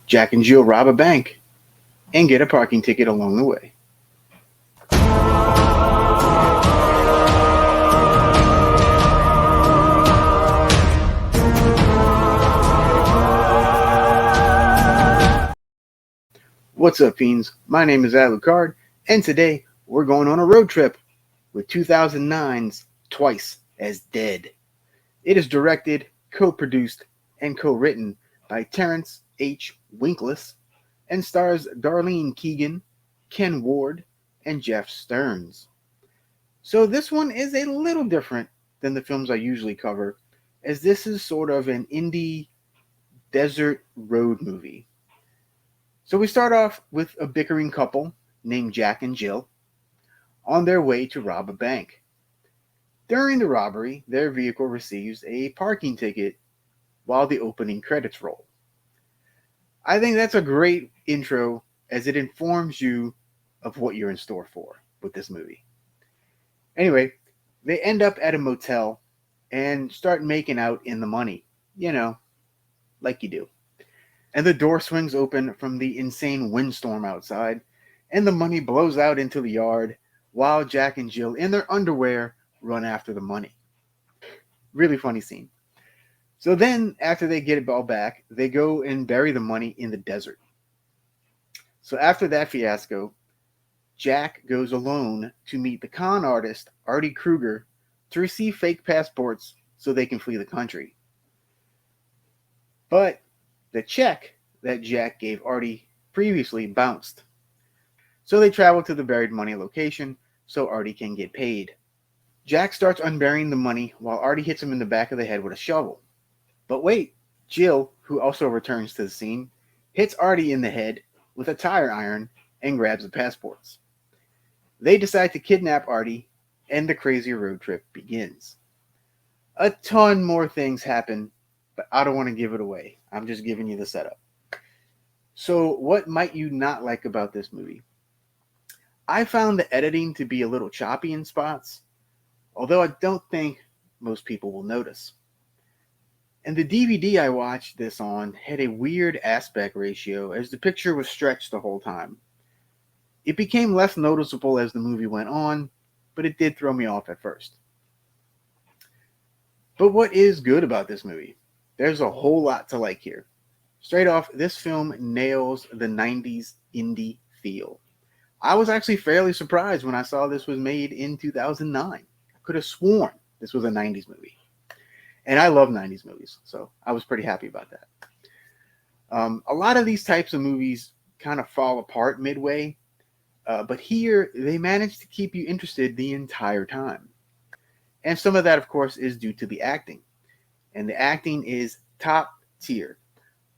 Jack and Jill rob a bank and get a parking ticket along the way. What's up, fiends? My name is MacLeod, and today we're going on a road trip with 2009's Twice as Dead. It is directed, co-produced, and co-written by Terence H. Winkless and stars Darlene Kegan, Ken Ward, and Jeff Stearns. So this one is a little different than the films I usually cover, as this is sort of an indie desert road movie. So we start off with a bickering couple named Jack and Jill on their way to rob a bank. During the robbery, their vehicle receives a parking ticket while the opening credits roll. I think that's a great intro as it informs you of what you're in store for with this movie. Anyway, they end up at a motel and start making out in the money, like you do. And the door swings open from the insane windstorm outside, and the money blows out into the yard while Jack and Jill, in their underwear, run after the money. Really funny scene. So then, after they get it all back, they go and bury the money in the desert. So after that fiasco, Jack goes alone to meet the con artist, Artie Kruger, to receive fake passports so they can flee the country. But the check that Jack gave Artie previously bounced. So they travel to the buried money location so Artie can get paid. Jack starts unburying the money while Artie hits him in the back of the head with a shovel. But wait, Jill, who also returns to the scene, hits Artie in the head with a tire iron and grabs the passports. They decide to kidnap Artie, and the crazy road trip begins. A ton more things happen, but I don't want to give it away. I'm just giving you the setup. So what might you not like about this movie? I found the editing to be a little choppy in spots, although I don't think most people will notice. And the DVD I watched this on had a weird aspect ratio as the picture was stretched the whole time. It became less noticeable as the movie went on, but it did throw me off at first. But what is good about this movie? There's a whole lot to like here. Straight off, this film nails the 90s indie feel. I was actually fairly surprised when I saw this was made in 2009. I could have sworn this was a 90s movie. And I love 90s movies, so I was pretty happy about that. A lot of these types of movies kind of fall apart midway, but here they manage to keep you interested the entire time. And some of that, of course, is due to the acting. And the acting is top tier.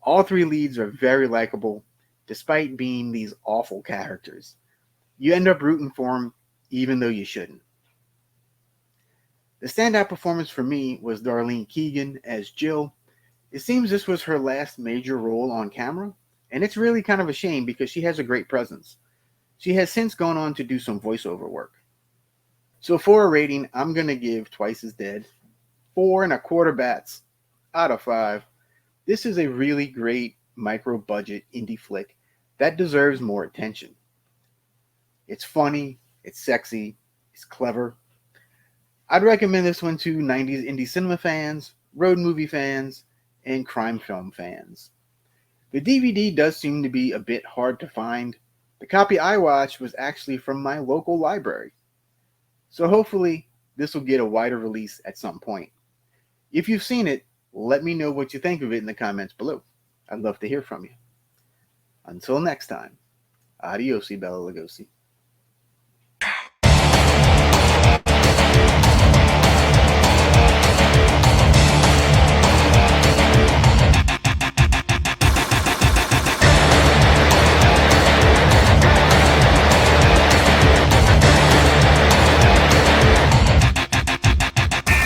All three leads are very likable, despite being these awful characters. You end up rooting for them, even though you shouldn't. The standout performance for me was Darlene Kegan as Jill. It seems this was her last major role on camera, and it's really kind of a shame because she has a great presence. She has since gone on to do some voiceover work. So for a rating, I'm going to give Twice as Dead 4.25 bats out of 5. This is a really great micro-budget indie flick that deserves more attention. It's funny, it's sexy, it's clever. I'd recommend this one to 90s indie cinema fans, road movie fans, and crime film fans. The DVD does seem to be a bit hard to find. The copy I watched was actually from my local library. So hopefully this will get a wider release at some point. If you've seen it, let me know what you think of it in the comments below. I'd love to hear from you. Until next time, adios, Bella Lugosi.